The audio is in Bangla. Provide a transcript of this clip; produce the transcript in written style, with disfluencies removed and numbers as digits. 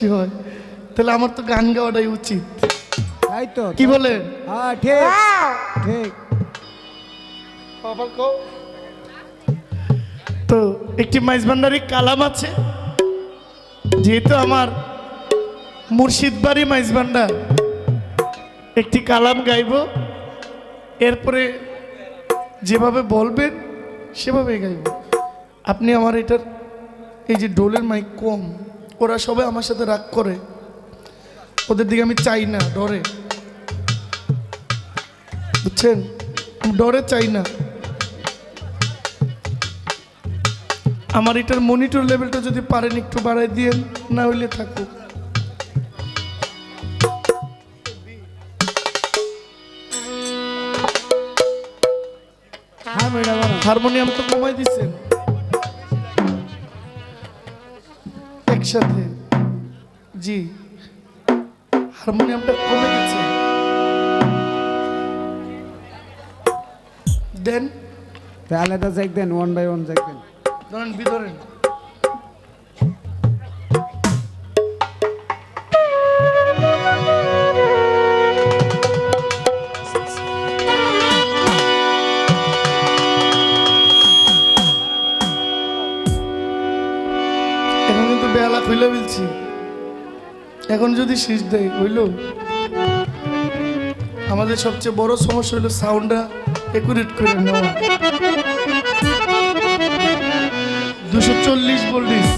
কি হয়, তাহলে আমার তো গান গাওয়াটাই উচিত, তাই তো কি বলে? হ্যাঁ ঠিক ঠিক। তো একটি মাইজভান্ডারি কালাম আছে, যেহেতু আমার মুর্শিদ বাড়ি মাইজভান্ডার, একটি কালাম গাইব, এরপরে যেভাবে বলবেন সেভাবে গাইব। আপনি আমার এটার এই যে ডোলের মাইক কম, ওরা সবাই আমার সাথে রাগ করে, ওদের দিকে আমি চাই না, ডরে, বুঝছেন, আমি ডরে চাই না। আমার এটার মনিটর লেভেলটা যদি পারেন একটু বাড়াই দিয়েন, না হইলে থাকুক। হারমোনিয়াম তো কমাই দিচ্ছেন একসাথে, জি হারমোনিয়ামটা কমে গেছে, দেন আলাদা চেক দেন, 1 by 1 চেক দেন। ধরেন বিধরেন, এখন কিন্তু বেলা খুলে বলছি, এখন যদি শীষ দেয় হইল। আমাদের সবচেয়ে বড় সমস্যা হলো সাউন্ডটা একুরেট করে নেওয়া। 240 ভোল্টেজ